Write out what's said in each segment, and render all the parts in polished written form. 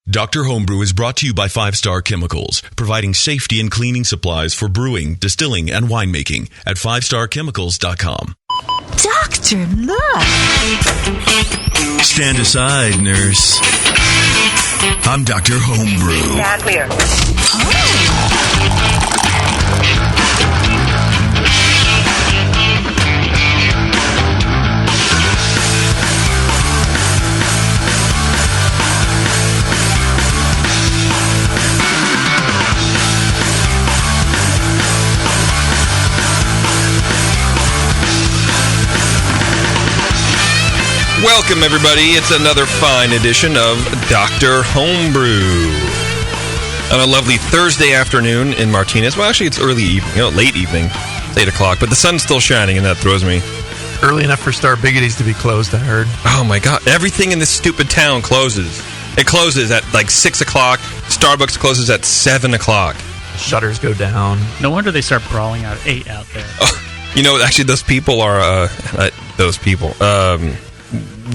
Dr. Homebrew is brought to you by 5 Star Chemicals, providing safety and cleaning supplies for brewing, distilling, and winemaking at 5starchemicals.com. Doctor, look! Stand aside, nurse. I'm Dr. Homebrew. Stand clear. Welcome, everybody. It's another fine edition of Dr. Homebrew on a lovely Thursday afternoon in Martinez. Well, actually, it's early evening, late evening. It's 8 o'clock, but the sun's still shining, and that throws me. Early enough for Star Biggities to be closed, I heard. Oh, my God. Everything in this stupid town closes. It closes at like 6 o'clock. Starbucks closes at 7 o'clock. The shutters go down. No wonder they start brawling out at 8 out there. Oh, you know, actually, those people are...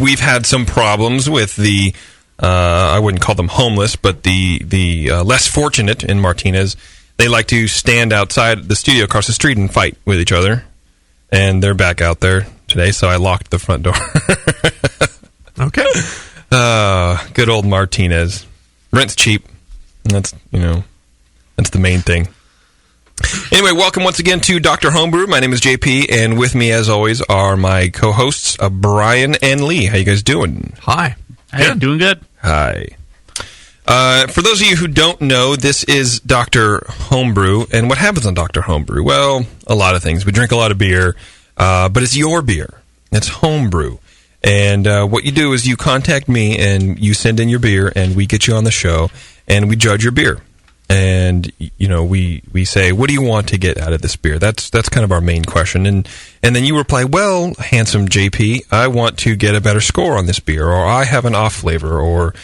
We've had some problems with the, I wouldn't call them homeless, but the less fortunate in Martinez. They like to stand outside the studio across the street and fight with each other. And they're back out there today, so I locked the front door. Okay. Good old Martinez. Rent's cheap. And that's the main thing. Anyway, welcome once again to Dr. Homebrew. My name is JP, and with me, as always, are my co-hosts, Brian and Lee. How you guys doing? Hi. Hey, doing good. Hi. For those of you who don't know, this is Dr. Homebrew, and what happens on Dr. Homebrew? Well, a lot of things. We drink a lot of beer, but it's your beer. It's homebrew. And what you do is you contact me, and you send in your beer, and we get you on the show, and we judge your beer. And, you know, we say, what do you want to get out of this beer? That's kind of our main question. And then you reply, well, handsome JP, I want to get a better score on this beer, or I have an off flavor, or,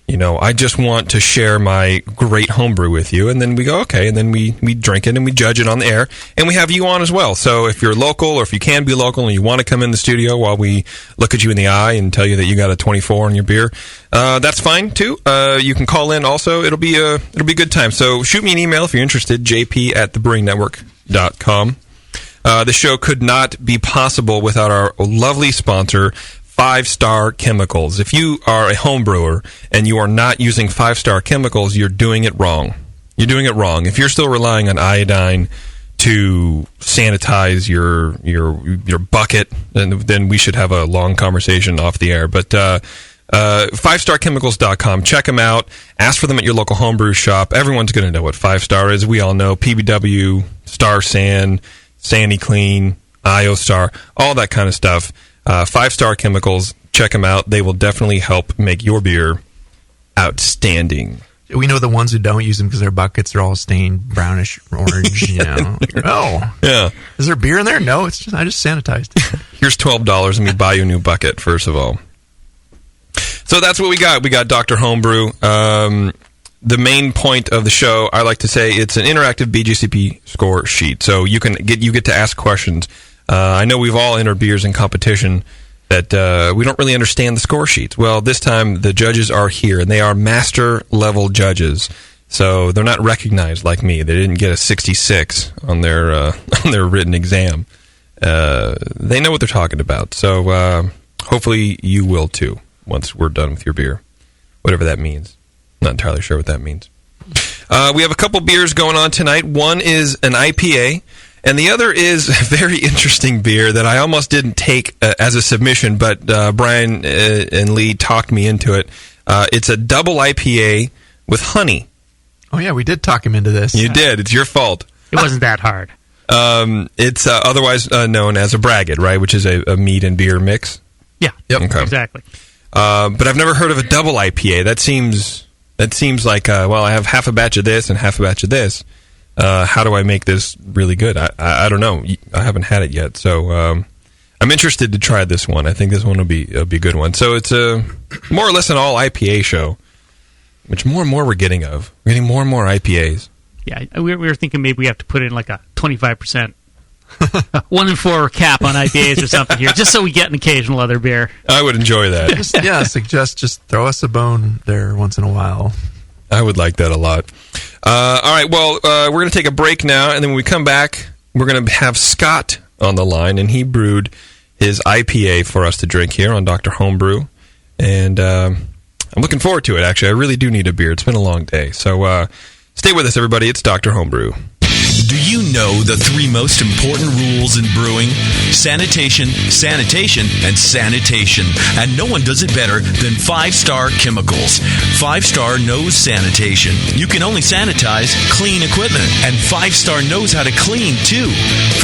you know, I just want to share my great homebrew with you. And then we go, okay, and then we drink it and we judge it on the air, and we have you on as well. So if you're local, or if you can be local and you want to come in the studio while we look at you in the eye and tell you that you got a 24 on your beer, that's fine too. You can call in also. It'll be a good time. So shoot me an email if you're interested, jp@thebrewingnetwork.com. The show could not be possible without our lovely sponsor, 5 Star Chemicals. If you are a home brewer and you are not using 5 Star Chemicals, you're doing it wrong. You're doing it wrong. If you're still relying on iodine to sanitize your bucket, then we should have a long conversation off the air. But 5starchemicals.com. Check them out. Ask for them at your local homebrew shop. Everyone's going to know what 5 Star is. We all know PBW, Star San, Sandy Clean, IOStar, all that kind of stuff. 5 Star Chemicals. Check them out. They will definitely help make your beer outstanding. We know the ones who don't use them because their buckets are all stained brownish orange, you know. Oh. Yeah. Is there beer in there? No, it's just I just sanitized it. Here's $12. Let me buy you a new bucket, first of all. So that's what we got. We got Dr. Homebrew. The main point of the show, I like to say, it's an interactive BJCP score sheet. So you get to ask questions. I know we've all entered beers in competition that we don't really understand the score sheets. Well, this time the judges are here, and they are master level judges. So they're not recognized like me. They didn't get a 66 on their written exam. They know what they're talking about. So hopefully you will too once we're done with your beer, whatever that means. Not entirely sure what that means. We have a couple beers going on tonight. One is an IPA, and the other is a very interesting beer that I almost didn't take as a submission, but Brian and Lee talked me into it. It's a double IPA with honey. Oh, yeah, we did talk him into this. You did. It's your fault. It wasn't that hard. It's otherwise known as a braggot, right, which is a meat and beer mix. Yeah, yep. Okay. Exactly. But I've never heard of a double IPA. That seems like, well, I have half a batch of this and half a batch of this. How do I make this really good? I don't know. I haven't had it yet, so I'm interested to try this one. I think this one will be a good one. So it's more or less an all IPA show, which more and more we're getting of. We're getting more and more IPAs. Yeah, we were thinking maybe we have to put in like a 25% 1 in 4 cap on IPAs or something here, just so we get an occasional other beer. I would enjoy that. Suggest just throw us a bone there once in a while. I would like that a lot. All right, well, we're going to take a break now, and then when we come back, we're going to have Scott on the line, and he brewed his IPA for us to drink here on Dr. Homebrew, and I'm looking forward to it, actually. I really do need a beer. It's been a long day. So stay with us, everybody. It's Dr. Homebrew. Do you know the 3 most important rules in brewing? Sanitation, sanitation, and sanitation. And no one does it better than 5-Star Chemicals. 5-Star knows sanitation. You can only sanitize clean equipment. And 5-Star knows how to clean, too.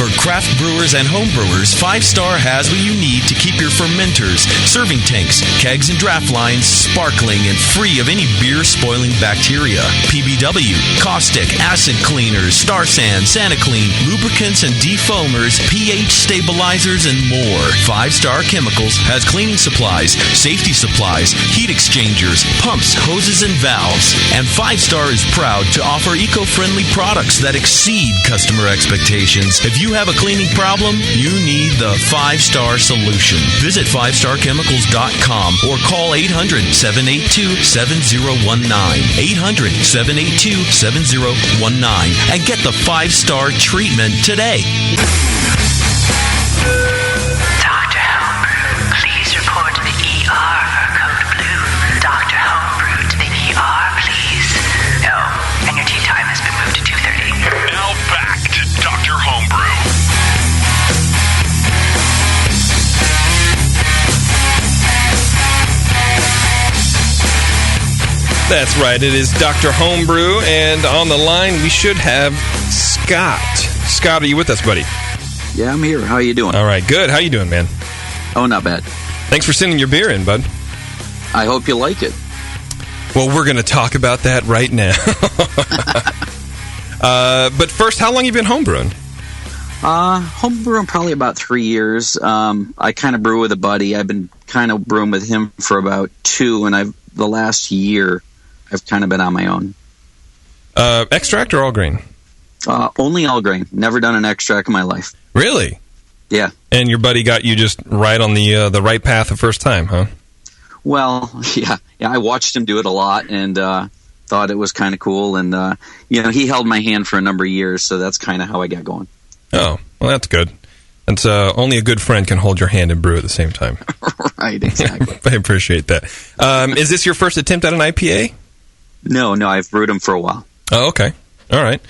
For craft brewers and home brewers, 5-Star has what you need to keep your fermenters, serving tanks, kegs, and draft lines sparkling and free of any beer-spoiling bacteria. PBW, caustic, acid cleaners, Star Sand, SaniClean, lubricants and defoamers, pH stabilizers, and more. 5-Star Chemicals has cleaning supplies, safety supplies, heat exchangers, pumps, hoses, and valves. And 5-Star is proud to offer eco-friendly products that exceed customer expectations. If you have a cleaning problem, you need the 5-Star solution. Visit 5starchemicals.com or call 800-782-7019. 800-782-7019 and get the 5-Star treatment today. Dr. Homebrew, please report to the ER for code blue. Dr. Homebrew to the ER, please. Oh, and your tea time has been moved to 2:30. Now back to Dr. Homebrew. That's right. It is Dr. Homebrew, and on the line we should have Scott. Scott, are you with us, buddy? Yeah, I'm here. How you doing? All right, good. How you doing, man? Oh, not bad. Thanks for sending your beer in, bud. I hope you like it. Well, we're going to talk about that right now. But first, how long have you been homebrewing? Homebrewing probably about 3 years. I kind of brew with a buddy. I've been kind of brewing with him for about 2, and the last year I've kind of been on my own. Extract or all grain? Only all grain. Never done an extract in my life. Really? Yeah. And your buddy got you just right on the right path the first time, huh? Well, yeah. I watched him do it a lot and thought it was kind of cool. And he held my hand for a number of years, so that's kind of how I got going. Oh, well, that's good. That's only a good friend can hold your hand and brew at the same time. Right, exactly. I appreciate that. Is this your first attempt at an IPA? No, I've brewed them for a while. Oh, okay. All right.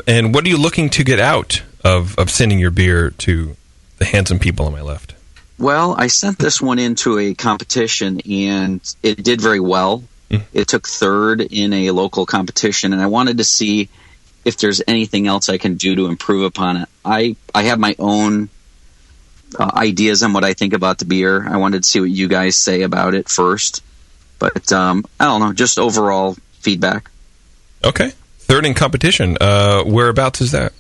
And what are you looking to get out of sending your beer to the handsome people on my left? Well, I sent this one into a competition, and it did very well. It took 3rd in a local competition, and I wanted to see if there's anything else I can do to improve upon it. I have my own ideas on what I think about the beer. I wanted to see what you guys say about it first. But I don't know, just overall feedback. Okay. 3rd in competition. Whereabouts is that?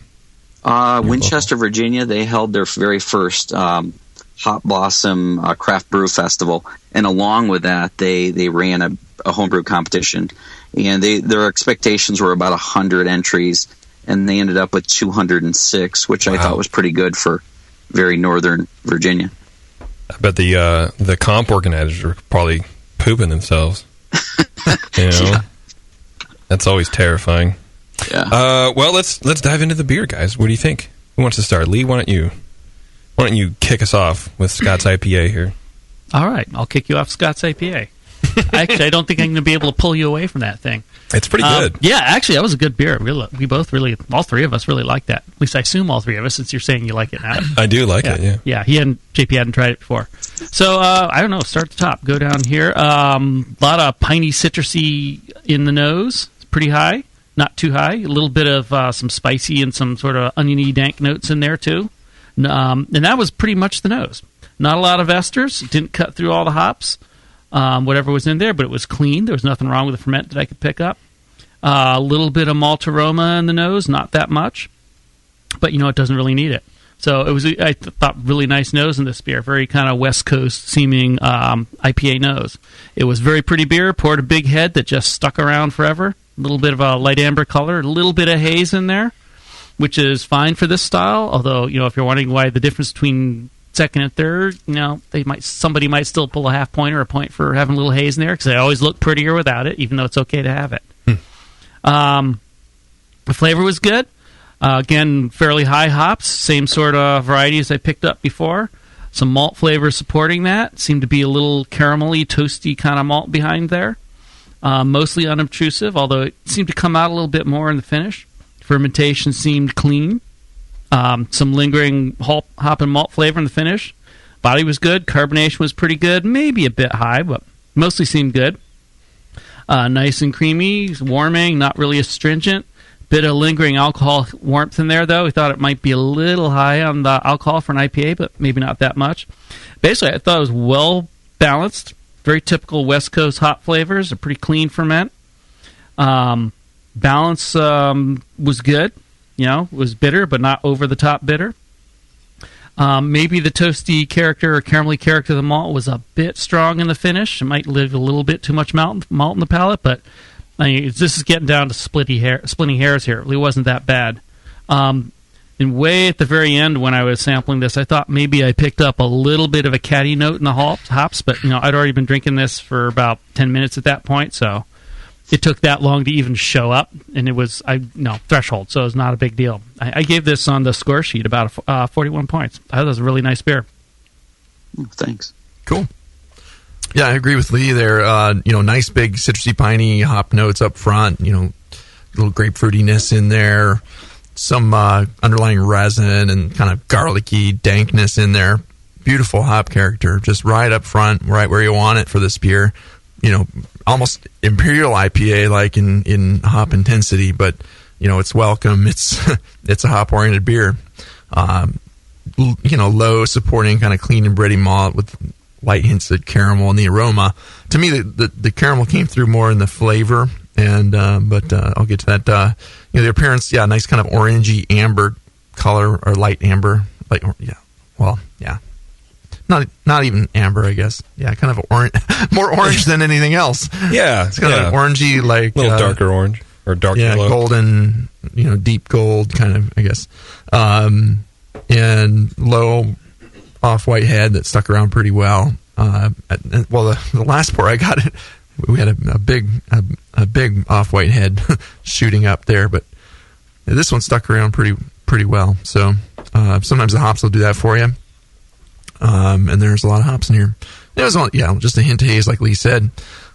Winchester, Virginia. They held their very first Hot Blossom Craft Brew Festival. And along with that, they ran a homebrew competition. And their expectations were about 100 entries. And they ended up with 206, which I thought was pretty good for very northern Virginia. I bet the comp organizers are probably pooping themselves. Yeah. That's always terrifying. Yeah. Well, let's dive into the beer, guys. What do you think? Who wants to start? Lee, why don't you kick us off with Scott's IPA here? All right, I'll kick you off Scott's IPA. Actually, I don't think I'm going to be able to pull you away from that thing. It's pretty good. Yeah, actually, that was a good beer. We both all 3 of us really like that. At least I assume all 3 of us, since you're saying you like it now. I do like it, yeah. Yeah, JP hadn't tried it before. So, I don't know, start at the top. Go down here. A lot of piney, citrusy in the nose. It's pretty high, not too high. A little bit of some spicy and some sort of oniony, dank notes in there, too. And that was pretty much the nose. Not a lot of esters. It didn't cut through all the hops. Whatever was in there, but it was clean. There was nothing wrong with the ferment that I could pick up. A little bit of malt aroma in the nose, not that much, but it doesn't really need it. So it was, I thought, really nice nose in this beer. Very kind of West Coast seeming IPA nose. It was very pretty beer. Poured a big head that just stuck around forever. A little bit of a light amber color, a little bit of haze in there. which is fine for this style. Although, if you're wondering why the difference between second and third, somebody might still pull a half point or a point for having a little haze in there, because they always look prettier without it, even though it's okay to have it. The flavor was good. Again, fairly high hops, same sort of varieties I picked up before. Some malt flavor supporting that. Seemed to be a little caramelly, toasty kind of malt behind there. Mostly unobtrusive, although it seemed to come out a little bit more in the finish. Fermentation seemed clean. Some lingering hop and malt flavor in the finish. Body was good. Carbonation was pretty good. Maybe a bit high, but mostly seemed good. Nice and creamy, warming, not really astringent. Bit of lingering alcohol warmth in there, though. We thought it might be a little high on the alcohol for an IPA, but maybe not that much. Basically, I thought it was well balanced. Very typical West Coast hop flavors. A pretty clean ferment. Balance was good. Was bitter, but not over the top bitter. Maybe the toasty character or caramelly character of the malt was a bit strong in the finish. It might leave a little bit too much malt in the palate, but this is getting down to splitting hairs here. It really wasn't that bad. And way at the very end when I was sampling this, I thought maybe I picked up a little bit of a catty note in the hops, but I'd already been drinking this for about 10 minutes at that point, so it took that long to even show up, and it was threshold, so it was not a big deal. I gave this on the score sheet about 41 points. I thought it was a really nice beer. Thanks. Cool. Yeah, I agree with Lee there. Nice big citrusy, piney hop notes up front. Little grapefruitiness in there. Some underlying resin and kind of garlicky dankness in there. Beautiful hop character, just right up front, right where you want it for this beer. Almost imperial IPA like in hop intensity, but it's welcome. It's a hop oriented beer. Low supporting kind of clean and bready malt with light hints of caramel in the aroma. To me, the caramel came through more in the flavor, and but I'll get to that. The appearance, nice kind of orangey amber color or light amber, Not even amber, I guess. Yeah, kind of orange, more orange than anything else. Yeah, it's kind of orangey, like a little darker orange or darker yellow. Golden, deep gold kind of, I guess. And low off-white head that stuck around pretty well. The last pour I got it, we had a big off-white head shooting up there, but this one stuck around pretty well. So sometimes the hops will do that for you. And there's a lot of hops in here. There's just a hint of haze, like Lee said.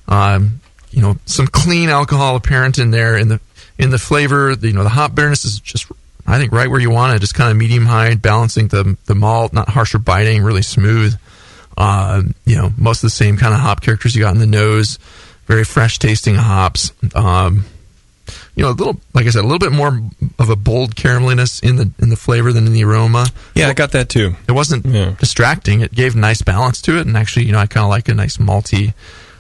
Some clean alcohol apparent in there. In the flavor, the hop bitterness is just, I think, right where you want it. Just kind of medium high, balancing the malt, not harsh or biting, really smooth. Most of the same kind of hop characters you got in the nose. Very fresh tasting hops. A little, like I said, a little bit more of a bold carameliness in the flavor than in the aroma. Yeah, I got that too. It wasn't distracting. It gave nice balance to it, and actually, I kind of like a nice malty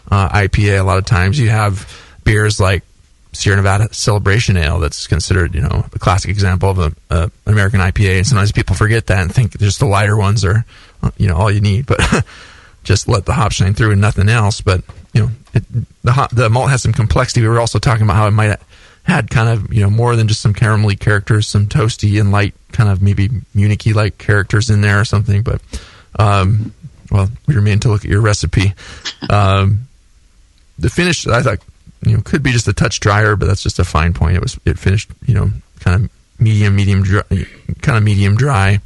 IPA. A lot of times, you have beers like Sierra Nevada Celebration Ale that's considered, a classic example of an American IPA, and sometimes people forget that and think just the lighter ones are, all you need, but just let the hop shine through and nothing else. But the malt has some complexity. We were also talking about how it might had kind of, more than just some caramelly characters, some toasty and light kind of maybe Munich-y like characters in there or something. But, we remain to look at your recipe. The finish, I thought, could be just a touch drier, but that's just a fine point. It finished, kind of medium dry.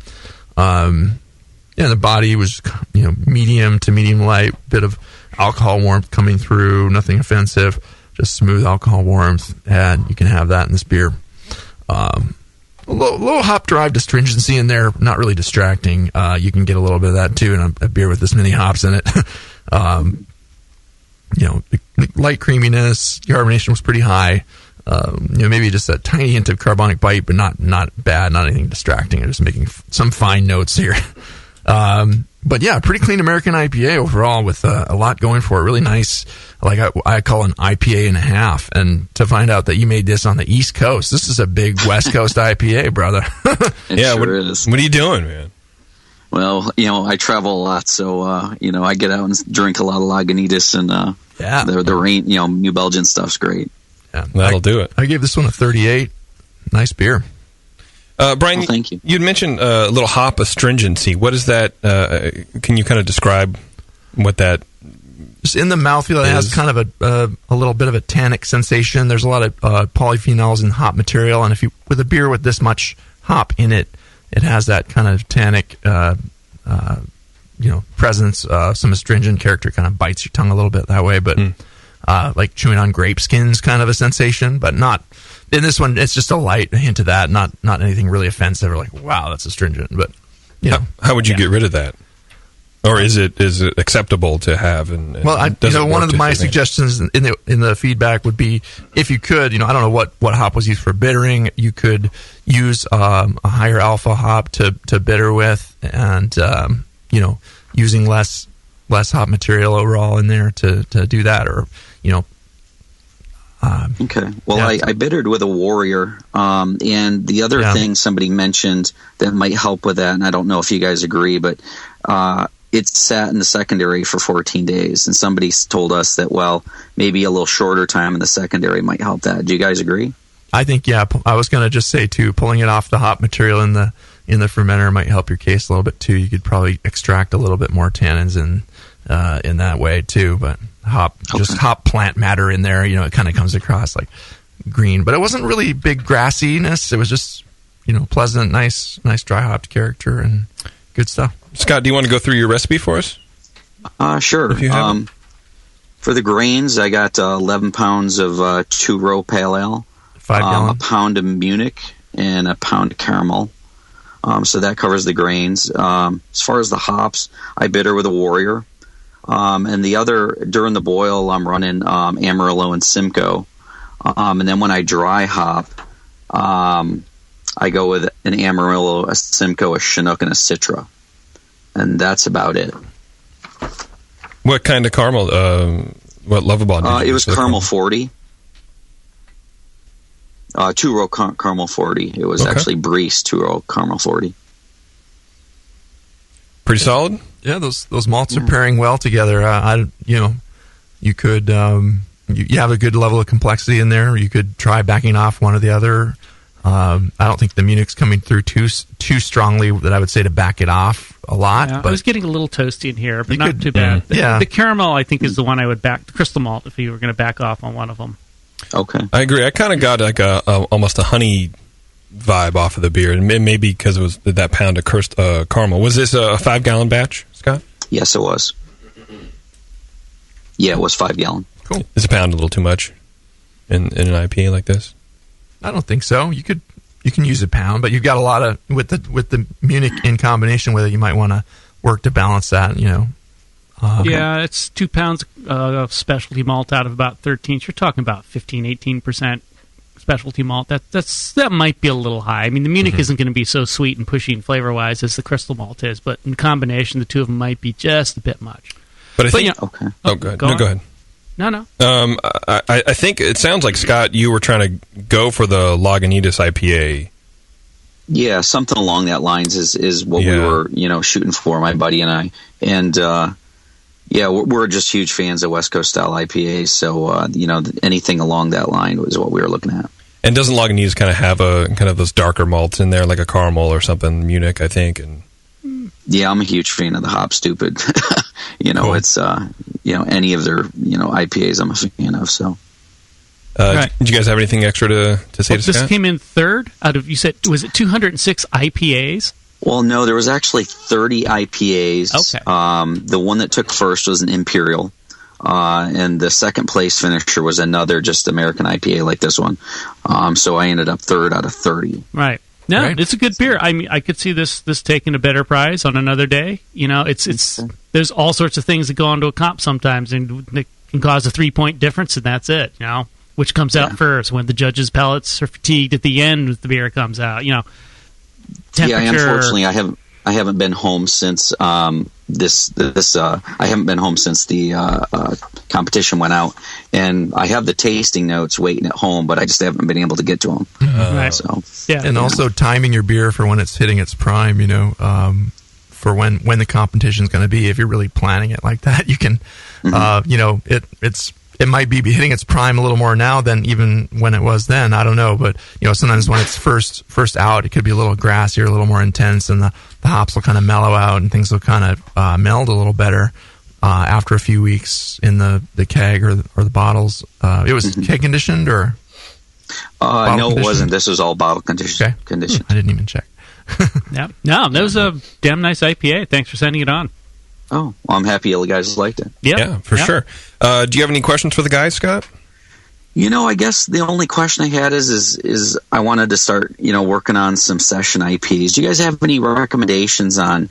The body was, medium to medium light, bit of alcohol warmth coming through, nothing offensive. Just smooth alcohol warmth, and you can have that in this beer. A little hop drive astringency in there, not really distracting. You can get a little bit of that too in a beer with this many hops in it. Light creaminess, carbonation was pretty high. Maybe just a tiny hint of carbonic bite, but not bad, not anything distracting. I'm just making some fine notes here. But yeah, pretty clean American IPA overall with a lot going for it. Really nice, like I call an IPA and a half. And to find out that you made this on the East Coast, this is a big West Coast IPA, brother. It sure is. What are you doing, man? Well, I travel a lot, so I get out and drink a lot of Lagunitas and the rain, New Belgian stuff's great. Yeah, that'll do it. I gave this one a 38. Nice beer. Brian, Well, thank you. You'd mentioned a little hop astringency. What is that? Can you kind of describe what that Just in the mouthfeel, it has kind of a little bit of a tannic sensation. There's a lot of polyphenols in hop material, and if you with a beer with this much hop in it, it has that kind of tannic, presence. Some astringent character, kind of bites your tongue a little bit that way, but like chewing on grape skins, kind of a sensation, but not. In this one, it's just a light hint of that, not anything really offensive or like, wow, that's astringent. But how would you get rid of that? Or is it acceptable to have? And well, one of my suggestions in the feedback would be if you could, I don't know what hop was used for bittering. You could use a higher alpha hop to bitter with, and using less hop material overall in there to do that, or Okay. Well, yeah. I bittered with a Warrior, and the other thing somebody mentioned that might help with that, and I don't know if you guys agree, but it sat in the secondary for 14 days, and somebody told us that, well, maybe a little shorter time in the secondary might help that. Do you guys agree? I think, yeah. I was going to just say, too, pulling it off the hop material in the fermenter might help your case a little bit, too. You could probably extract a little bit more tannins in that way, too, but just hop plant matter in there, it kind of comes across like green, but it wasn't really big grassiness. It was just, pleasant, nice dry hopped character and good stuff. Scott, do you want to go through your recipe for us? Sure. If you have for the grains, I got 11 pounds of two-row pale ale, 5 gallon. a pound of Munich, and a pound of caramel. So that covers the grains. As far as the hops, I bitter with a Warrior. And the other, during the boil, I'm running Amarillo and Simcoe. And then when I dry hop, I go with an Amarillo, a Simcoe, a Chinook, and a Citra. And that's about it. What kind of caramel? What Lovable? It was caramel 40. Two-row caramel 40. It was actually Breeze two-row caramel 40. Pretty solid. Yeah, those malts are pairing well together. You could you have a good level of complexity in there. You could try backing off one or the other. I don't think the Munich's coming through too strongly that I would say to back it off a lot. Yeah, but I was getting a little toasty in here, but You not could- too bad. yeah. The caramel, I think, is the one I would back. The crystal malt, if you were going to back off on one of them. Okay. I agree. I kind of got like almost a honey vibe off of the beer, and maybe because it was that pound of caramel. Was this a 5 gallon batch, Scott? Yes, it was. Yeah, it was 5 gallon. cool. Is a pound a little too much in an IPA like this? I don't think so. You can use a pound, but you've got a lot of with the Munich in combination with it. You might want to work to balance that. Yeah, it's 2 pounds of specialty malt out of about 13. You're talking about 15-18% specialty malt. That might be a little high. I mean, the Munich isn't going to be so sweet and pushy and flavor-wise as the crystal malt is, but in combination, the two of them might be just a bit much. But I think. Okay. Oh, go ahead. Go on. Go ahead. No. I think it sounds like, Scott, you were trying to go for the Lagunitas IPA. Yeah, something along that lines is what we were, shooting for, my buddy and I. And we're just huge fans of West Coast style IPAs. So anything along that line was what we were looking at. And doesn't Lagunitas kind of have those darker malts in there, like a caramel or something? Munich, I think. And yeah, I'm a huge fan of the Hop Stupid. Cool. It's any of their IPAs I'm a fan of. So. Right. Did you guys have anything extra to say to This Scott? came in third out of, you said, was it 206 IPAs? Well, no, there was actually 30 IPAs. Okay. The one that took first was an Imperial. And the second place finisher was another just American IPA like this one. So I ended up third out of 30. Right. No, Right. it's a good beer. I mean, I could see this taking a better prize on another day. It's there's all sorts of things that go into a comp sometimes, and it can cause a 3-point difference, and that's it. Which comes out first when the judges' palates are fatigued at the end as the beer comes out. Temperature. Yeah, unfortunately, I haven't been home since I haven't been home since the competition went out, and I have the tasting notes waiting at home, but I just haven't been able to get to them. Right. So Yeah. And also timing your beer for when it's hitting its prime, for when the competition's going to be. If you're really planning it like that, you can, it might be hitting its prime a little more now than even when it was then. I don't know, but sometimes when it's first out, it could be a little grassier, a little more intense, and the hops will kind of mellow out and things will kind of meld a little better after a few weeks in the keg or the bottles. It was keg conditioned or? No, it wasn't. This was all bottle conditioned. Okay. I didn't even check. Yeah. No, that was a damn nice IPA. Thanks for sending it on. Oh, well, I'm happy you guys liked it. Yep. Yeah, for sure. Do you have any questions for the guys, Scott? I guess the only question I had is I wanted to start, working on some session IPs. Do you guys have any recommendations on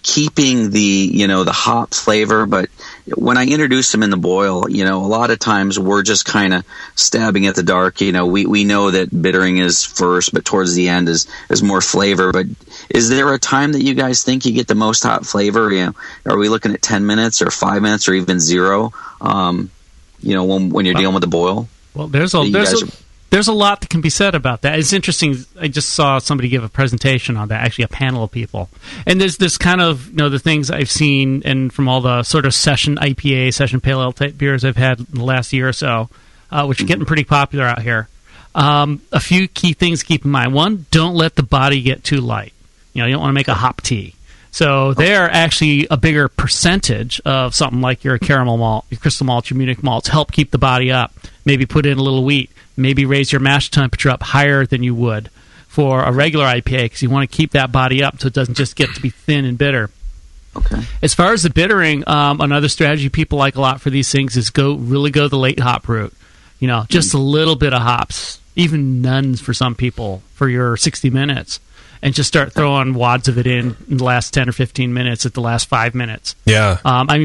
keeping the hop flavor? But when I introduce them in the boil, a lot of times we're just kind of stabbing at the dark. We know that bittering is first, but towards the end is more flavor. But is there a time that you guys think you get the most hop flavor? Are we looking at 10 minutes or 5 minutes or even 0? When you're dealing with the boil? Well, there's a lot that can be said about that. It's interesting. I just saw somebody give a presentation on that, actually a panel of people. And there's this kind of, the things I've seen and from all the sort of session IPA, session pale ale type beers I've had in the last year or so, which are getting pretty popular out here. A few key things to keep in mind. One, don't let the body get too light. You don't want to make a hop tea. So they're actually a bigger percentage of something like your caramel malt, your crystal malt, your Munich malts. Help keep the body up. Maybe put in a little wheat. Maybe raise your mash temperature up higher than you would for a regular IPA because you want to keep that body up so it doesn't just get to be thin and bitter. Okay. As far as the bittering, another strategy people like a lot for these things is go the late hop route. Just a little bit of hops, even none for some people for your 60 minutes. And just start throwing wads of it in the last 10 or 15 minutes at the last 5 minutes. Yeah.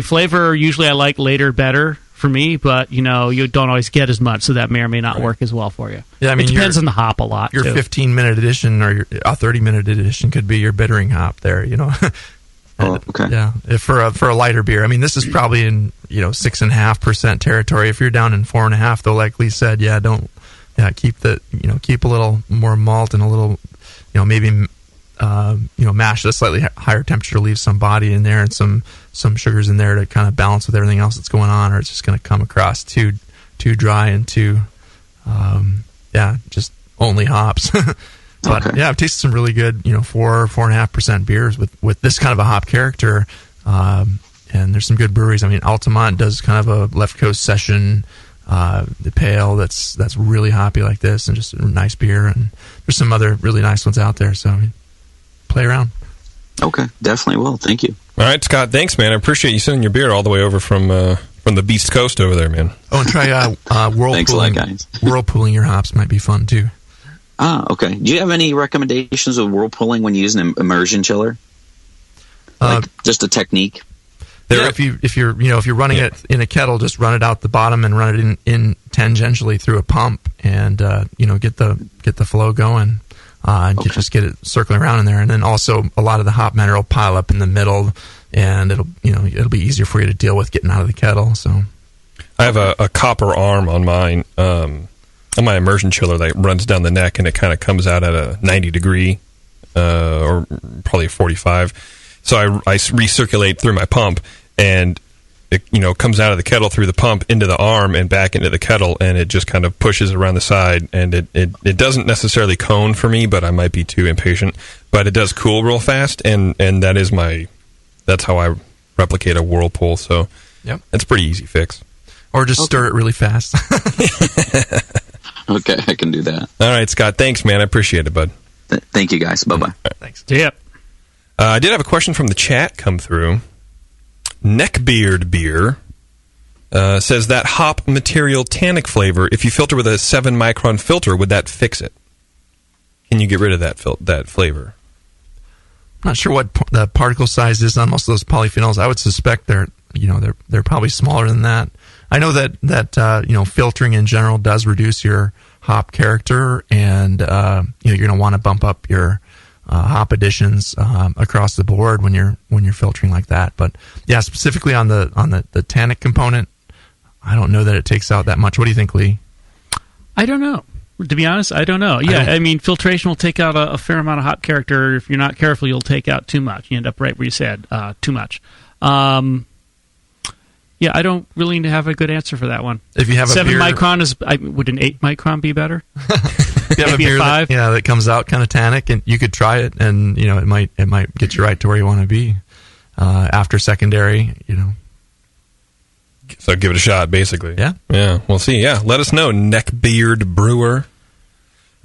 Flavor, usually I like later better for me, but, you don't always get as much, so that may or may not work as well for you. Yeah, it depends on the hop a lot, your 15-minute edition or a 30-minute edition could be your bittering hop there, Oh, okay. Yeah, for a lighter beer. This is probably in, 6.5% territory. If you're down in 4.5%, though, like Lee said, keep keep a little more malt and a little... maybe mash at a slightly higher temperature, leave some body in there and some sugars in there to kind of balance with everything else that's going on, or it's just going to come across too dry and too, just only hops. But okay. I've tasted some really good, 4.5% beers with this kind of a hop character, and there's some good breweries. Altamont does kind of a left coast session. The pale that's really hoppy like this and just a nice beer, and there's some other really nice ones out there, so play around. Okay, definitely will. Thank you. All right, Scott, thanks, man. I appreciate you sending your beer all the way over from the Beast Coast over there, man. Oh, and try whirlpooling. Thanks a lot, guys. Whirlpooling your hops might be fun too. Okay. Do you have any recommendations of whirlpooling when using an immersion chiller? Just a technique? If you're running it in a kettle, just run it out the bottom and run it in tangentially through a pump, and get the flow going, and just get it circling around in there. And then also a lot of the hop matter will pile up in the middle, and it'll be easier for you to deal with getting out of the kettle. So I have a copper arm on mine, on my immersion chiller that runs down the neck, and it kind of comes out at a 90 degree, or probably a 45. So I recirculate through my pump, and it comes out of the kettle through the pump into the arm and back into the kettle, and it just kind of pushes around the side, and it doesn't necessarily cone for me, but I might be too impatient. But it does cool real fast, and that's how I replicate a whirlpool. So it's a pretty easy fix. Or just stir it really fast. Okay, I can do that. All right, Scott. Thanks, man. I appreciate it, bud. Thank you, guys. Bye-bye. Right. Thanks. Yep. I did have a question from the chat come through. Neckbeard Beer says that hop material tannic flavor, if you filter with a 7-micron filter, would that fix it? Can you get rid of that flavor? I'm not sure what the particle size is on most of those polyphenols. I would suspect they're probably smaller than that. I know that filtering in general does reduce your hop character, and you're going to want to bump up your hop additions across the board when you're filtering like that. But yeah, specifically on the tannic component, I don't know that it takes out that much. What do you think, Lee? I don't know. To be honest, I don't know. Yeah, filtration will take out a fair amount of hop character. If you're not careful, you'll take out too much. You end up right where you said, too much. Yeah, I don't really have a good answer for that one. If you have a 7 beer, micron would an 8 micron be better? if you have a Maybe a beer 5? that comes out kind of tannic, and you could try it, and it might get you right to where you want to be after secondary. So give it a shot, basically. Yeah. We'll see. Yeah, let us know, Neckbeard Brewer.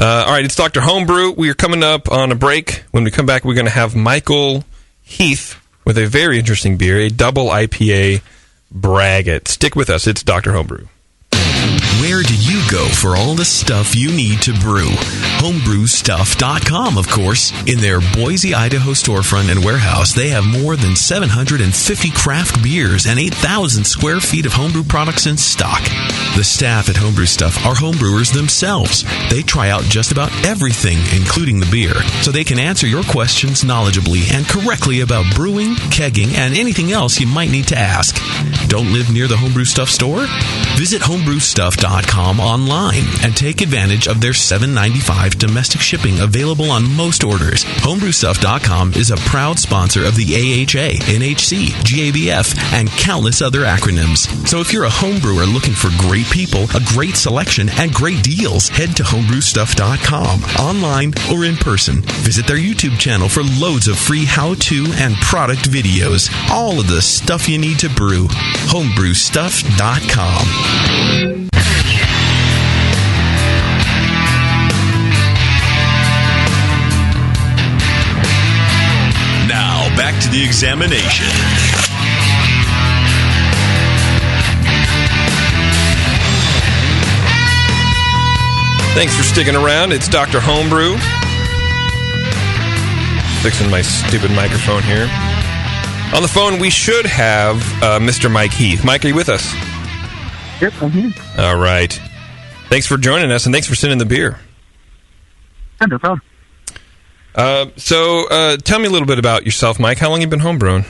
All right, it's Dr. Homebrew. We are coming up on a break. When we come back, we're going to have Michael Heath with a very interesting beer, a double IPA braggot. Stick with us. It's Dr. Homebrew. Where do you go for all the stuff you need to brew? Homebrewstuff.com, of course. In their Boise, Idaho storefront and warehouse, they have more than 750 craft beers and 8,000 square feet of homebrew products in stock. The staff at Homebrew Stuff are homebrewers themselves. They try out just about everything, including the beer, so they can answer your questions knowledgeably and correctly about brewing, kegging, and anything else you might need to ask. Don't live near the Homebrew Stuff store? Visit homebrewstuff.com online and take advantage of their $7.95 domestic shipping available on most orders. Homebrewstuff.com is a proud sponsor of the AHA, NHC, GABF, and countless other acronyms. So if you're a homebrewer looking for great people, a great selection, and great deals, head to homebrewstuff.com, online or in person. Visit their YouTube channel for loads of free how-to and product videos. All of the stuff you need to brew. Homebrewstuff.com. Now, back to the examination. Thanks for sticking around. It's Dr. Homebrew. Fixing my stupid microphone here. On the phone, we should have Mr. Mike Heath. Mike, are you with us? Yep, I'm here. All right. Thanks for joining us, and thanks for sending the beer. Yeah, no problem. So tell me a little bit about yourself, Mike. How long have you been homebrewing?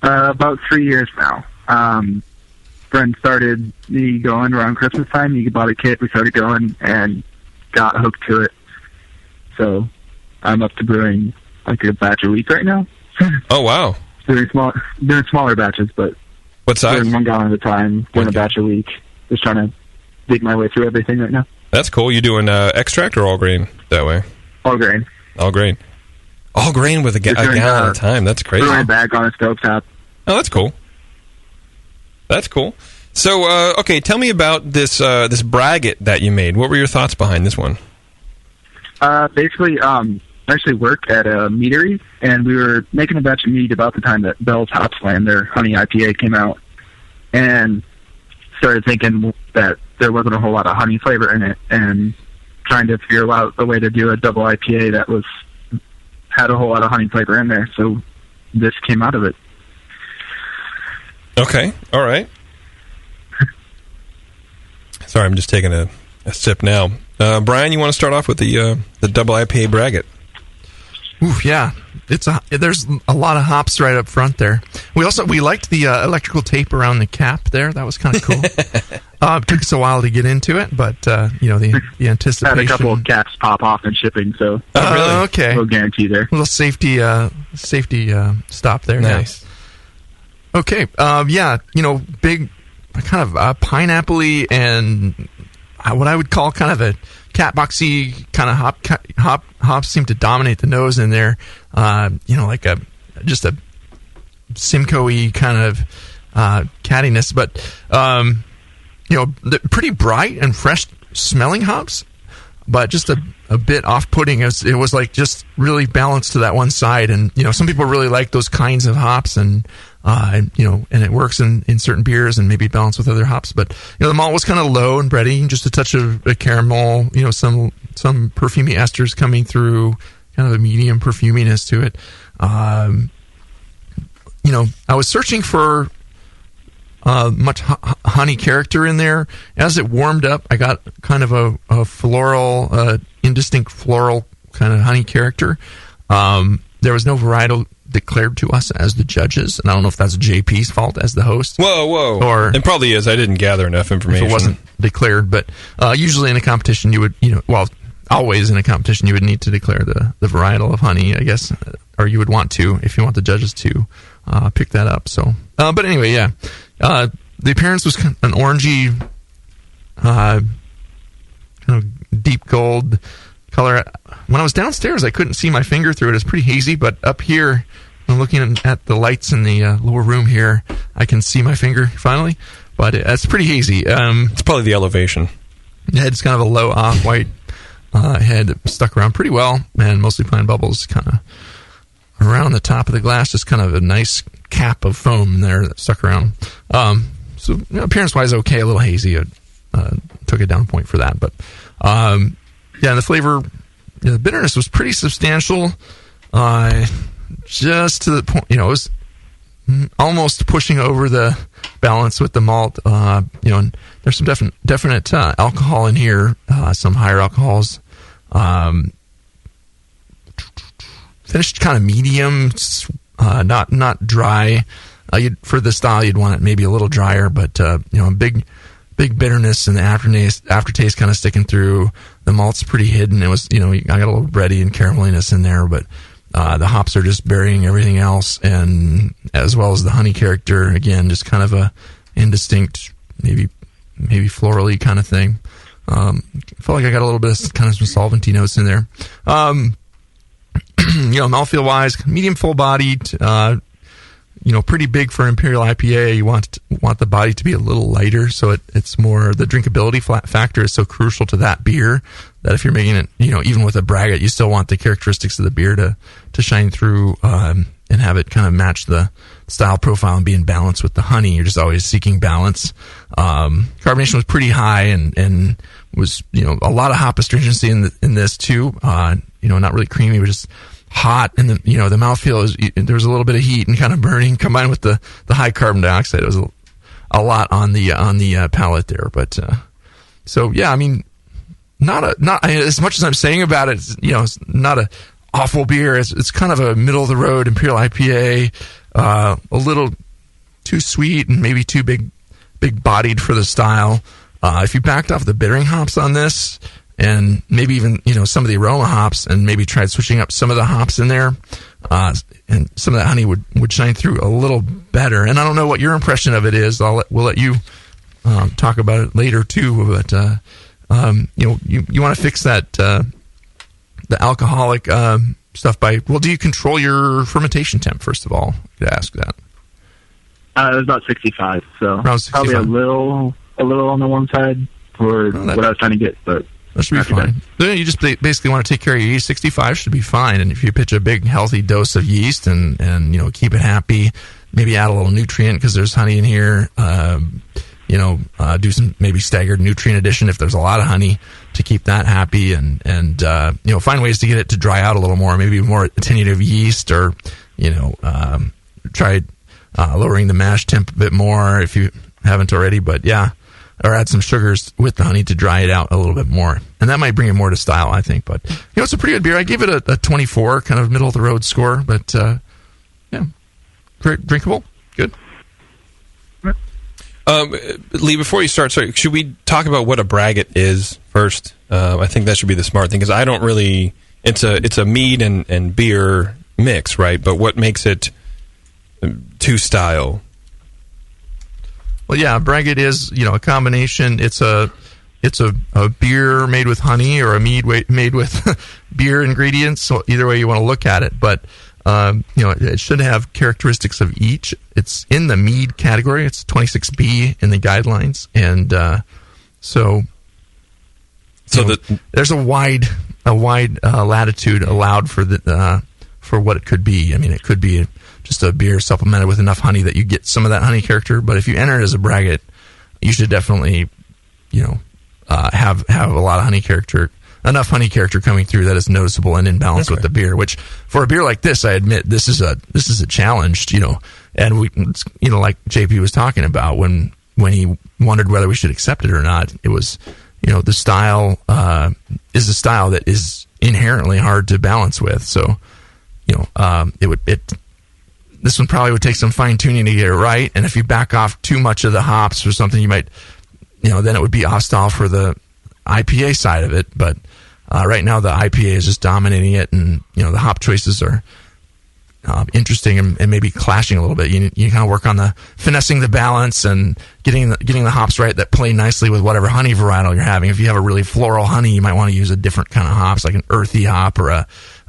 About 3 years now. Friend started me going around Christmas time. He bought a kit. We started going and got hooked to it. So I'm up to brewing like a batch a week right now. Oh, wow. Doing smaller batches, but what size? doing 1 gallon at a time, doing a batch a week. Just trying to dig my way through everything right now. That's cool. You doing extract or all grain that way? All grain. All grain. All grain with a gallon at a time. That's crazy. Brewing bag on a stovetop. Oh, that's cool. That's cool. So, okay, tell me about this this braggot that you made. What were your thoughts behind this one? Basically, I actually work at a meadery, and we were making a batch of mead about the time that Bell's Hopsland, their honey IPA, came out, and started thinking that there wasn't a whole lot of honey flavor in it, and trying to figure out a way to do a double IPA that had a whole lot of honey flavor in there. So this came out of it. Okay, all right. Sorry, I'm just taking a sip now. Brian, you want to start off with the double IPA braggot? Ooh, yeah. There's a lot of hops right up front there. We liked the electrical tape around the cap there. That was kind of cool. It took us a while to get into it, but the anticipation. Had a couple of caps pop off in shipping, so really? Okay. No guarantee there. A little safety stop there. Nice. Yeah. Okay. Big kind of pineapple-y and what I would call kind of a catboxy kind of hops seem to dominate the nose in there. Like just a Simcoe-y kind of cattiness, but pretty bright and fresh smelling hops, but just a bit off-putting. It was like just really balanced to that one side, and some people really like those kinds of hops, and it works in certain beers and maybe balanced with other hops. But the malt was kind of low and bready, just a touch of a caramel, some perfumey esters coming through, kind of a medium perfuminess to it. I was searching for much honey character in there. As it warmed up, I got kind of a floral, indistinct floral kind of honey character. There was no varietal declared to us as the judges, and I don't know if that's JP's fault as the host. Whoa. Or it probably is. I didn't gather enough information. If it wasn't declared, but usually in a competition you would, always in a competition you would need to declare the varietal of honey, I guess, or you would want to if you want the judges to pick that up. So, but anyway, yeah. The appearance was an orangey, kind of deep gold color. When I was downstairs, I couldn't see my finger through it. It's pretty hazy, but up here, I'm looking at the lights in the lower room here, I can see my finger finally, but it's pretty hazy. It's probably the elevation. The head's kind of a low off-white head that stuck around pretty well, and mostly pine bubbles kind of around the top of the glass, just kind of a nice cap of foam there that stuck around. So appearance-wise, okay, a little hazy. Took it down a point for that, but the flavor, the bitterness was pretty substantial, just to the point, it was almost pushing over the balance with the malt. And there's some definite alcohol in here, some higher alcohols. Finished kind of medium, not dry. For the style, you'd want it maybe a little drier, but big bitterness and the aftertaste kind of sticking through. The malt's pretty hidden. It was, I got a little bready and carameliness in there, but the hops are just burying everything else, and as well as the honey character, again, just kind of a indistinct, maybe florally kind of thing. Felt like I got a little bit of kind of some solventy notes in there. Mouthfeel wise, medium full bodied, pretty big for Imperial IPA. You want the body to be a little lighter, so it's more, the drinkability factor is so crucial to that beer that if you're making it, even with a braggot, you still want the characteristics of the beer to shine through, and have it kind of match the style profile and be in balance with the honey. You're just always seeking balance. Carbonation was pretty high and was, a lot of hop astringency in this too. Not really creamy, but just hot, and the mouthfeel there was a little bit of heat and kind of burning combined with the high carbon dioxide. It was a lot on the palate there, but not as much as I'm saying about it. It's not a awful beer. It's kind of a middle of the road Imperial IPA, a little too sweet and maybe too big bodied for the style. If you backed off the bittering hops on this, and maybe even, some of the aroma hops, and maybe tried switching up some of the hops in there, and some of that honey would shine through a little better. And I don't know what your impression of it is. We'll let you talk about it later too. But you want to fix that the alcoholic stuff by, do you control your fermentation temp first of all? I could ask that. It was about 65, so around 65. Probably a little on the one side for what I was trying to get, but that should be fine. Then you just basically want to take care of your yeast. 65 should be fine. And if you pitch a big healthy dose of yeast and keep it happy, maybe add a little nutrient because there's honey in here. Do some maybe staggered nutrient addition if there's a lot of honey to keep that happy, and find ways to get it to dry out a little more. Maybe more attenuative yeast, or try lowering the mash temp a bit more if you haven't already. But yeah. Or add some sugars with the honey to dry it out a little bit more. And that might bring it more to style, I think. But, it's a pretty good beer. I gave it a 24, kind of middle-of-the-road score. But, great, drinkable, good. Lee, before you start, should we talk about what a braggot is first? I think that should be the smart thing, because I don't really... It's a mead and beer mix, right? But what makes it to style? Well, yeah, braggot is, a combination. It's a beer made with honey, or a mead made with beer ingredients. So either way you want to look at it, but it should have characteristics of each. It's in the mead category. It's 26B in the guidelines, and there's a wide latitude allowed for what it could be. I mean, it could be just a beer supplemented with enough honey that you get some of that honey character. But if you enter it as a braggot, you should definitely, have a lot of honey character, enough honey character coming through that is noticeable and in balance with the beer. Which for a beer like this, I admit this is a challenge. And we, like JP was talking about when he wondered whether we should accept it or not. It was, the style is a style that is inherently hard to balance with. So, this one probably would take some fine tuning to get it right. And if you back off too much of the hops or something, you might, then it would be hostile for the IPA side of it. But right now the IPA is just dominating it, and the hop choices are interesting and maybe clashing a little bit. You kind of work on the finessing the balance and getting the hops right that play nicely with whatever honey varietal you're having. If you have a really floral honey, you might want to use a different kind of hops, like an earthy hop or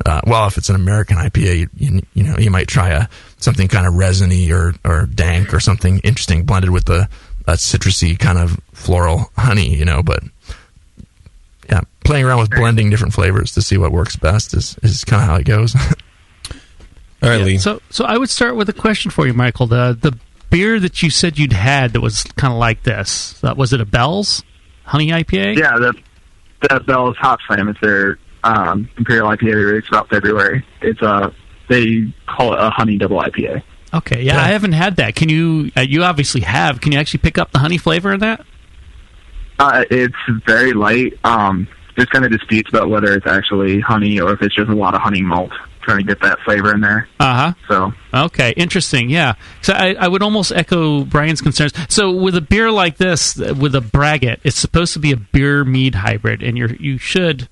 if it's an American IPA, you might try something kind of resiny or dank or something interesting blended with a citrusy kind of floral honey, but yeah, playing around with blending different flavors to see what works best is kind of how it goes. All right, Lee. So I would start with a question for you, Michael. The beer that you said you'd had that was kind of like this, was it a Bell's honey IPA? Yeah, the Bell's Hop Slam is their Imperial IPA they released about February. It's they call it a honey double IPA. Okay, yeah, I haven't had that. Can you? You obviously have. Can you actually pick up the honey flavor in that? It's very light. There's kind of disputes about whether it's actually honey or if it's just a lot of honey malt trying to get that flavor in there. So okay, interesting. Yeah, so I would almost echo Brian's concerns. So with a beer like this, with a braggot, it's supposed to be a beer mead hybrid, and you should,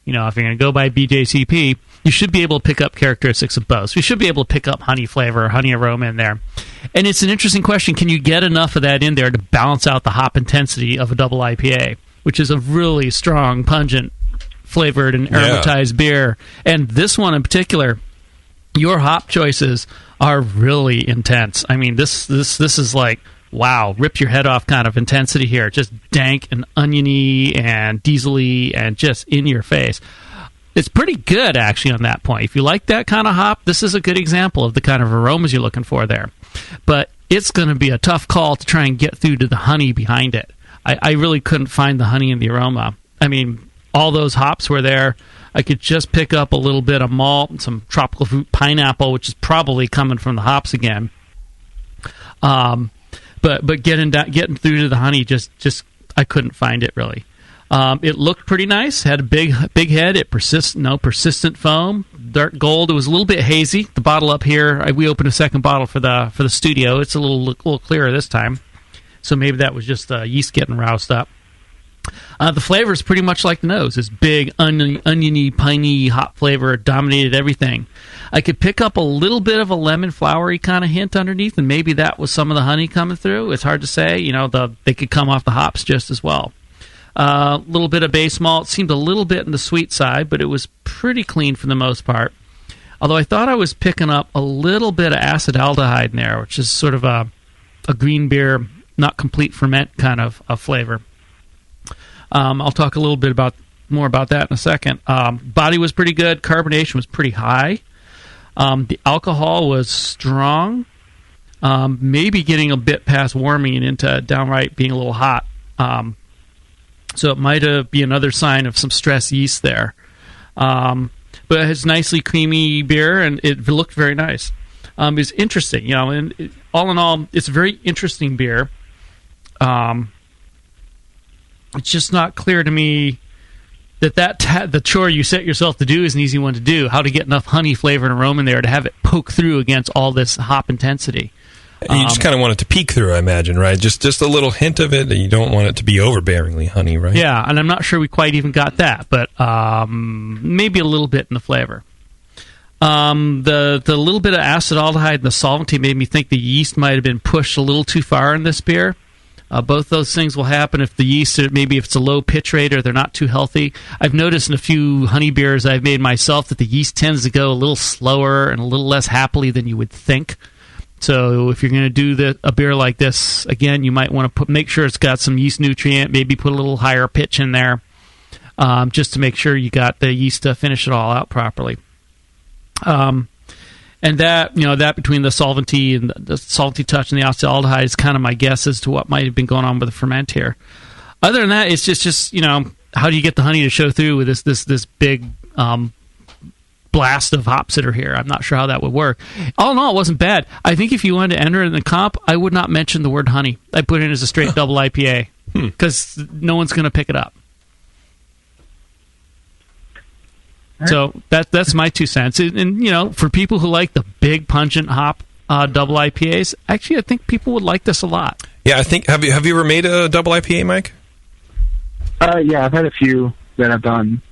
if you're going to go by BJCP, you should be able to pick up characteristics of both. So you should be able to pick up honey flavor or honey aroma in there. And it's an interesting question. Can you get enough of that in there to balance out the hop intensity of a double IPA, which is a really strong, pungent, flavored and aromatized beer? And this one in particular, your hop choices are really intense. I mean, this is like, wow, rip your head off kind of intensity here. Just dank and oniony and diesel-y and just in your face. It's pretty good, actually, on that point. If you like that kind of hop, this is a good example of the kind of aromas you're looking for there. But it's going to be a tough call to try and get through to the honey behind it. I really couldn't find the honey in the aroma. I mean, all those hops were there. I could just pick up a little bit of malt and some tropical fruit pineapple, which is probably coming from the hops again. But getting through to the honey, just I couldn't find it really. It looked pretty nice. Had a big head. It persistent foam, dark gold. It was a little bit hazy. The bottle up here, we opened a second bottle for the studio. It's a little clearer this time. So maybe that was just yeast getting roused up. The flavor is pretty much like the nose. This big, oniony, piney, hop flavor dominated everything. I could pick up a little bit of a lemon flowery kind of hint underneath, and maybe that was some of the honey coming through. It's hard to say. They could come off the hops just as well. A little bit of base malt. Seemed a little bit in the sweet side, but it was pretty clean for the most part. Although I thought I was picking up a little bit of acetaldehyde in there, which is sort of a green beer, not complete ferment kind of flavor. I'll talk a little bit more about that in a second. Body was pretty good. Carbonation was pretty high. The alcohol was strong. Maybe getting a bit past warming and into downright being a little hot. So it might be another sign of some stress yeast there. But it's nicely creamy beer, and it looked very nice. It's interesting, and all in all, it's a very interesting beer. It's just not clear to me that the chore you set yourself to do is an easy one to do. How to get enough honey flavor and aroma in there to have it poke through against all this hop intensity. You just kind of want it to peek through, I imagine, right? Just a little hint of it. You don't want it to be overbearingly honey, right? Yeah, and I'm not sure we quite even got that, but maybe a little bit in the flavor. The little bit of acetaldehyde and the solvency made me think the yeast might have been pushed a little too far in this beer. Both those things will happen if the yeast, maybe if it's a low pitch rate or they're not too healthy. I've noticed in a few honey beers I've made myself that the yeast tends to go a little slower and a little less happily than you would think. So if you're going to do a beer like this, again, you might want to make sure it's got some yeast nutrient, maybe put a little higher pitch in there, just to make sure you got the yeast to finish it all out properly. And that between the solvency and the salty touch and the acetaldehyde is kind of my guess as to what might have been going on with the ferment here. Other than that, it's just how do you get the honey to show through with this big blast of hops that are here? I'm not sure how that would work. All in all, it wasn't bad. I think if you wanted to enter in the comp, I would not mention the word honey. I put it in as a straight double IPA because no one's going to pick it up. So that's my 2 cents. And for people who like the big pungent hop double IPAs, actually I think people would like this a lot. Yeah, I think have you ever made a double IPA, Mike? Yeah, I've had a few that I've done.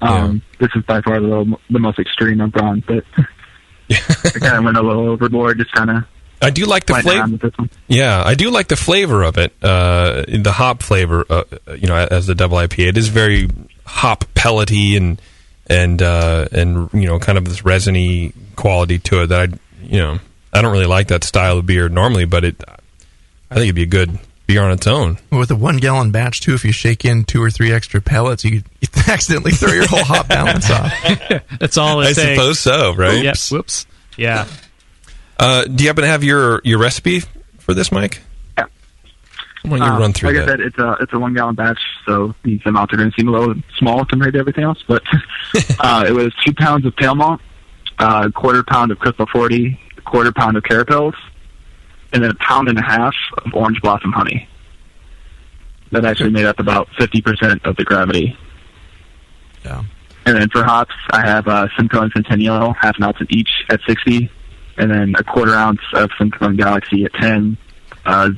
This is by far the most extreme I've gone, but I kind of went a little overboard, just kind of. I do like the flavor. Yeah, I do like the flavor of it. The hop flavor, as the double IPA, it is very hop pellety and kind of this resiny quality to it that I don't really like that style of beer normally, but I think it'd be a good beer on its own. With a 1 gallon batch too, if you shake in 2 or 3 extra pellets, you accidentally throw your whole hop balance off. That's all I suppose so, right? Yep. Whoops. Yeah. Do you happen to have your recipe for this, Mike? Yeah. Why don't you run through that? Like I said, it's a 1 gallon batch, so these amounts are going to seem a little small compared to everything else. But it was 2 pounds of pale malt, a quarter pound of Crystal 40, a quarter pound of Carapils, and then 1.5 pounds of orange blossom honey. That actually made up about 50% of the gravity. Yeah. And then for hops, I have Simcoe and Centennial, half an ounce of each at 60. And then a quarter ounce of Simcoe and Galaxy at 10,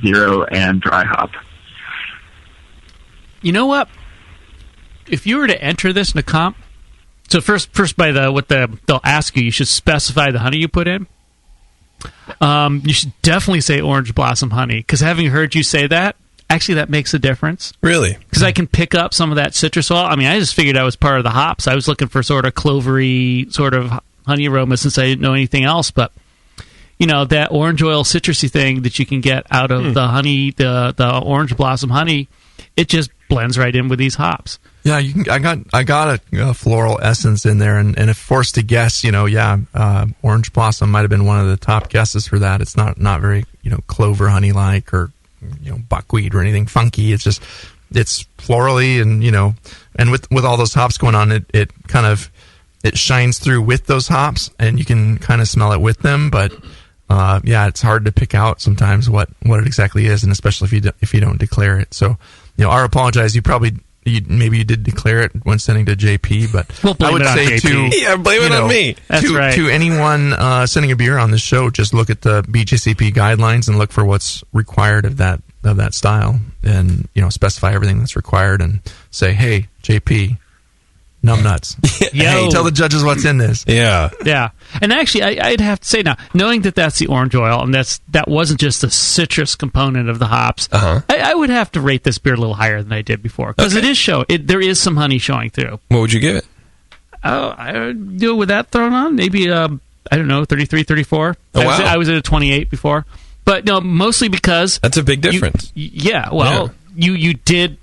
zero, and dry hop. You know what? If you were to enter this in a comp, so first by they'll ask you should specify the honey you put in. You should definitely say orange blossom honey, because having heard you say that, actually that makes a difference. Really? Because I can pick up some of that citrus oil. I mean, I just figured I was part of the hops. I was looking for sort of clovery, sort of honey aroma since I didn't know anything else, but that orange oil citrusy thing that you can get out of the honey, the orange blossom honey, it just blends right in with these hops. Yeah, I got a floral essence in there, and if forced to guess, orange blossom might have been one of the top guesses for that. It's not very clover honey like or buckwheat or anything funky. It's just it's florally and with all those hops going on, it kind of it shines through with those hops, and you can kind of smell it with them, but. It's hard to pick out sometimes what it exactly is, and especially if you don't declare it. So, I apologize. Maybe you did declare it when sending to JP, but I would say blame it on me. That's right. To anyone sending a beer on this show, just look at the BJCP guidelines and look for what's required of that style, and specify everything that's required, and say, hey, JP. Numbnuts. Hey, tell the judges what's in this. Yeah. Yeah. And actually, I'd have to say now, knowing that that's the orange oil and that wasn't just the citrus component of the hops, I would have to rate this beer a little higher than I did before. Because there is some honey showing through. What would you give it? I would do it with that thrown on. Maybe, 33, 34. Oh, wow. I was at a 28 before. But no, mostly because... That's a big difference. You did...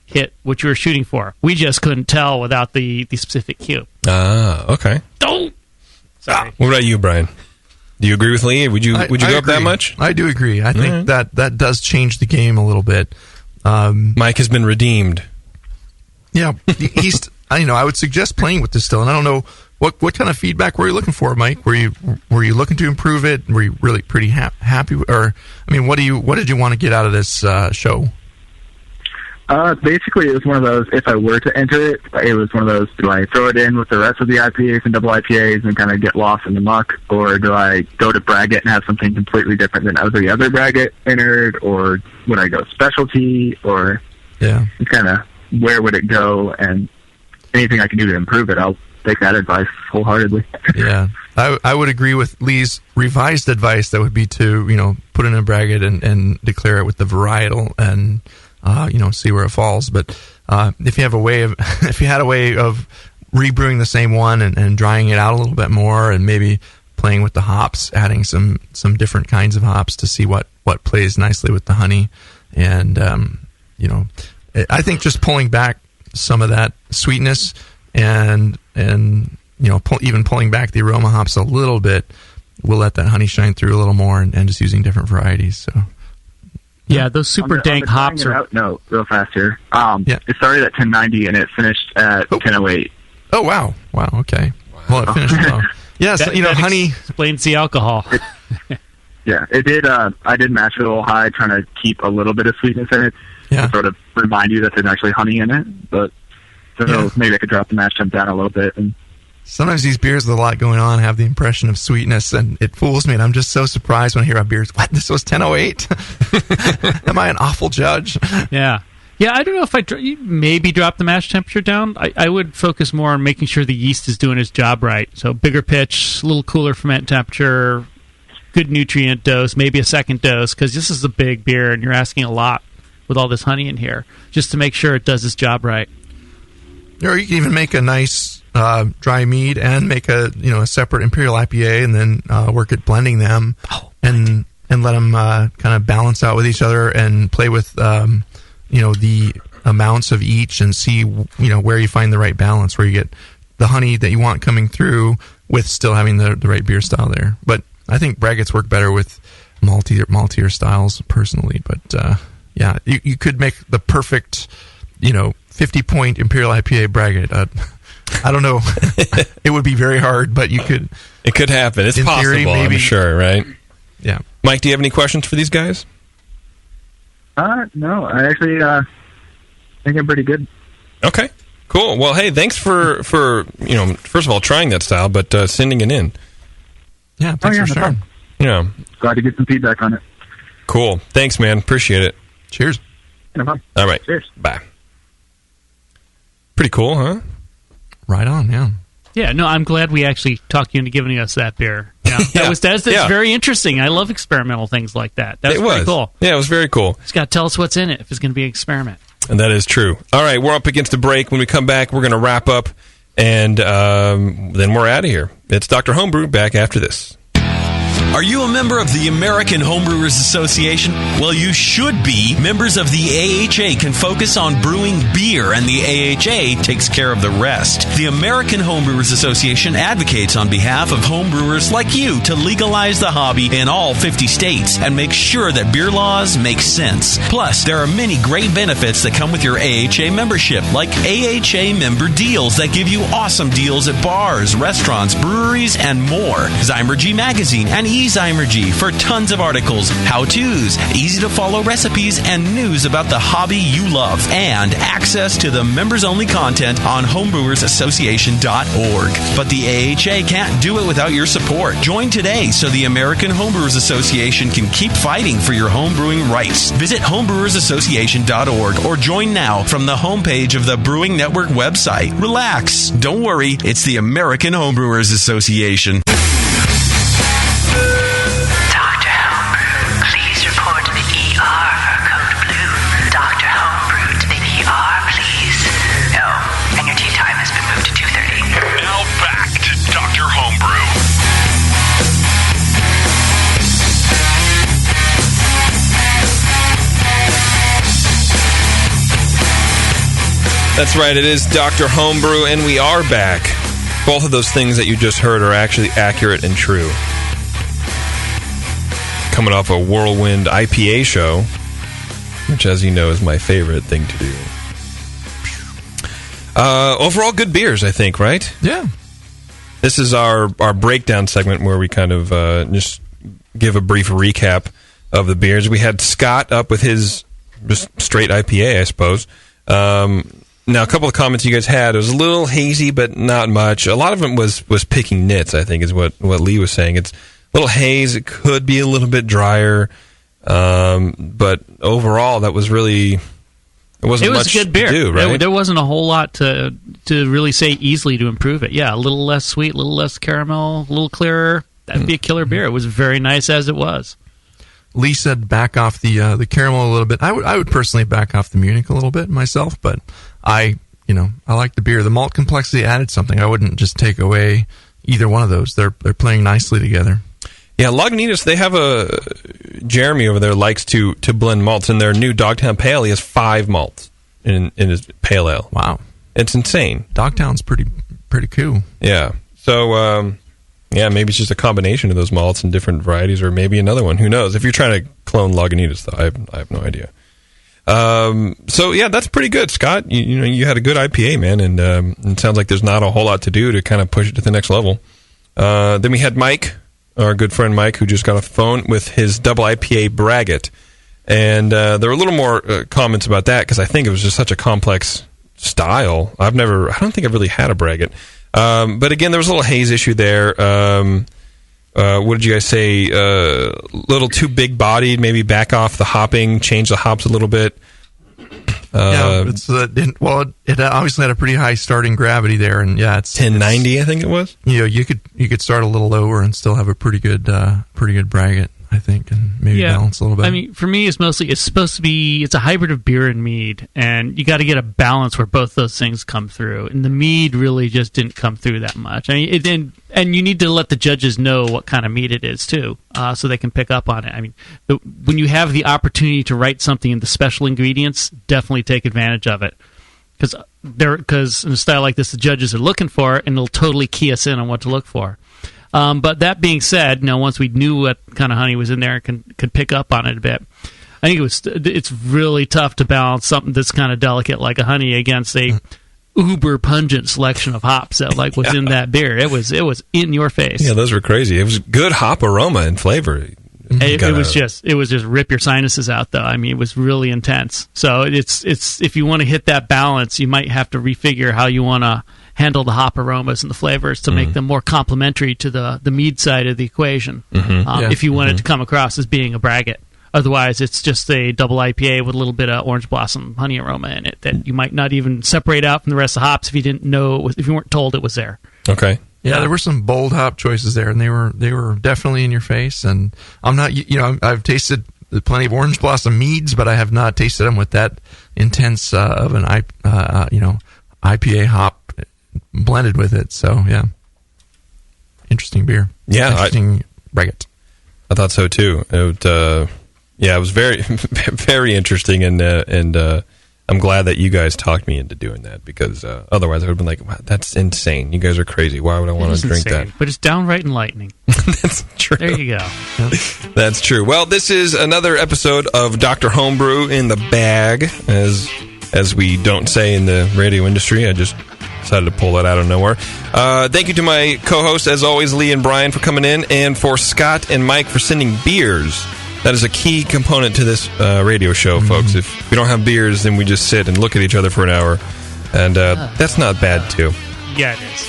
hit what you were shooting for. We just couldn't tell without the specific cue. Okay. Oh! Sorry. What about you, Brian? Do you agree with Lee? Would you go agree. up that much? I do agree. I think that does change the game a little bit. Mike has been redeemed. Yeah, I would suggest playing with this still, and I don't know what kind of feedback were you looking for, Mike? Were you looking to improve it? Were you really pretty happy? Or what did you want to get out of this show? Basically, it was one of those, if I were to enter it, it was one of those, do I throw it in with the rest of the IPAs and double IPAs and kind of get lost in the muck, or do I go to Braggot and have something completely different than every other Braggot entered, or would I go specialty, or kind of where would it go, and anything I can do to improve it, I'll take that advice wholeheartedly. Yeah. I would agree with Lee's revised advice. That would be to, put in a Braggot and declare it with the varietal and... see where it falls. But if you had a way of rebrewing the same one and drying it out a little bit more, and maybe playing with the hops, adding some different kinds of hops to see what plays nicely with the honey, and I think just pulling back some of that sweetness and even pulling back the aroma hops a little bit will let that honey shine through a little more, and just using different varieties. So. Yeah, those super dank hops are... No, real fast here. It started at 1090 and it finished at 1008. Oh, wow. Wow, okay. Wow. Well, it finished well. Yes, honey... explains the alcohol. It did. I did match it a little high, trying to keep a little bit of sweetness in it to sort of remind you that there's actually honey in it. But maybe I could drop the mash temp down a little bit. And sometimes these beers with a lot going on have the impression of sweetness, and it fools me, and I'm just so surprised when I hear about beers. What? This was 1008? Am I an awful judge? Yeah. Yeah, I don't know if you maybe drop the mash temperature down. I would focus more on making sure the yeast is doing its job right. So bigger pitch, a little cooler ferment temperature, good nutrient dose, maybe a second dose, because this is a big beer and you're asking a lot with all this honey in here, just to make sure it does its job right. Or you can even make a nice dry mead and make a separate Imperial IPA, and then work at blending them and let them kind of balance out with each other and play with the amounts of each and see where you find the right balance, where you get the honey that you want coming through with still having the right beer style there. But I think braggots work better with maltier styles personally. But you could make the perfect 50-point Imperial IPA braggot. I don't know. It would be very hard, but you could. It could happen. It's possible, theory, maybe. I'm sure, right? Yeah. Mike, do you have any questions for these guys? No. I actually think I'm pretty good. Okay. Cool. Well, hey, thanks for first of all, trying that style, but sending it in. Yeah, thanks for sharing. Yeah. Glad to get some feedback on it. Cool. Thanks, man. Appreciate it. Cheers. No problem. All right. Cheers. Bye. Pretty cool, huh? Right on, yeah. Yeah, no, I'm glad we actually talked you into giving us that beer. That's very interesting. I love experimental things like that. That was pretty cool. Yeah, it was very cool. Just got to tell us what's in it if it's going to be an experiment. And that is true. All right, we're up against the break. When we come back, we're going to wrap up, and then we're out of here. It's Dr. Homebrew back after this. Are you a member of the American Homebrewers Association? Well, you should be. Members of the AHA can focus on brewing beer, and the AHA takes care of the rest. The American Homebrewers Association advocates on behalf of homebrewers like you to legalize the hobby in all 50 states and make sure that beer laws make sense. Plus, there are many great benefits that come with your AHA membership, like AHA member deals that give you awesome deals at bars, restaurants, breweries, and more. Zymergy Magazine and eZymergy for tons of articles, how-tos, easy-to-follow recipes, and news about the hobby you love, and access to the members-only content on homebrewersassociation.org. But the AHA can't do it without your support. Join today so the American Homebrewers Association can keep fighting for your homebrewing rights. Visit homebrewersassociation.org or join now from the homepage of the Brewing Network website. Relax. Don't worry. It's the American Homebrewers Association. Dr. Homebrew, please report to the ER for code blue. Dr. Homebrew to the ER, please. Oh, and your tea time has been moved to 2:30. Now back to Dr. Homebrew. That's right, it is Dr. Homebrew, and we are back. Both of those things that you just heard are actually accurate and true. Coming off a whirlwind IPA show, which, as you know, is my favorite thing to do. Overall, good beers, I think, right? Yeah. This is our breakdown segment where we kind of just give a brief recap of the beers. We had Scott up with his just straight IPA, I suppose. Now, a couple of comments you guys had. It was a little hazy, but not much. A lot of it was picking nits, I think, is what Lee was saying. It's a little haze. It could be a little bit drier. But overall, that was really... It was much a good beer. To do, right? There wasn't a whole lot to really say easily to improve it. Yeah, a little less sweet, a little less caramel, a little clearer. That'd be a killer beer. It was very nice as it was. Lee said back off the caramel a little bit. I would personally back off the Munich a little bit myself, but I like the beer. The malt complexity added something. I wouldn't just take away either one of those. They're playing nicely together. Yeah, Lagunitas, they have Jeremy over there likes to blend malts. In their new Dogtown Pale, he has 5 malts in his pale ale. Wow. It's insane. Dogtown's pretty cool. Yeah. So, maybe it's just a combination of those malts and different varieties, or maybe another one. Who knows? If you're trying to clone Lagunitas, though, I have no idea. That's pretty good, Scott. You had a good IPA, man, and it sounds like there's not a whole lot to do to kind of push it to the next level. Then we had Mike, our good friend Mike, who just got off the phone with his double IPA braggot, and there were a little more comments about that because I think it was just such a complex style. I don't think I've really had a braggot, but again, there was a little haze issue there. What did you guys say? Little too big bodied, maybe back off the hopping, change the hops a little bit. It obviously had a pretty high starting gravity there, and it's 1090, I think it was. You could start a little lower and still have a pretty good braggot, I think, and maybe balance a little bit. I mean, for me, it's supposed to be, it's a hybrid of beer and mead, and you got to get a balance where both those things come through. And the mead really just didn't come through that much. I mean, and you need to let the judges know what kind of mead it is too, so they can pick up on it. I mean, when you have the opportunity to write something in the special ingredients, definitely take advantage of it. Because in a style like this, the judges are looking for it, and it'll totally key us in on what to look for. But that being said, once we knew what kind of honey was in there, could pick up on it a bit. I think it's really tough to balance something that's kind of delicate like a honey against a uber pungent selection of hops that was in that beer. It was in your face. Yeah, those were crazy. It was good hop aroma and flavor. It was just rip your sinuses out, though. I mean, it was really intense. So it's if you want to hit that balance, you might have to refigure how you want to handle the hop aromas and the flavors to make them more complementary to the mead side of the equation. If you want it to come across as being a braggot. Otherwise, it's just a double IPA with a little bit of orange blossom honey aroma in it that you might not even separate out from the rest of the hops if you didn't know if you weren't told it was there. Okay. Yeah, there were some bold hop choices there, and they were definitely in your face. And I'm not, I've tasted plenty of orange blossom meads, but I have not tasted them with that intense of an IPA hop blended with it. So yeah, interesting beer. Yeah, interesting braggot. I thought so too. It was very, very interesting, and I'm glad that you guys talked me into doing that, because otherwise I would have been like, wow, that's insane. You guys are crazy. Why would I want to drink that? But it's downright enlightening. That's true. There you go. That's true. Well, this is another episode of Dr. Homebrew in the bag, as we don't say in the radio industry. I just decided to pull that out of nowhere. Thank you to my co-hosts, as always, Lee and Brian, for coming in, and for Scott and Mike for sending beers. That is a key component to this radio show, folks. If we don't have beers, then we just sit and look at each other for an hour. And that's not bad, too. Yeah, it is.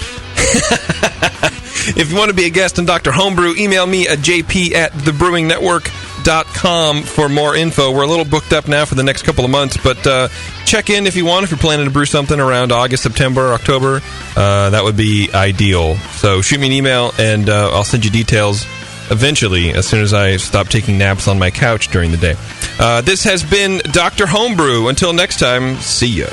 If you want to be a guest on Dr. Homebrew, email me at jp@thebrewingnetwork.com for more info. We're a little booked up now for the next couple of months, but check in if you want, if you're planning to brew something around August, September, October. That would be ideal. So shoot me an email, and I'll send you details eventually, as soon as I stop taking naps on my couch during the day. This has been Dr. Homebrew. Until next time, see ya.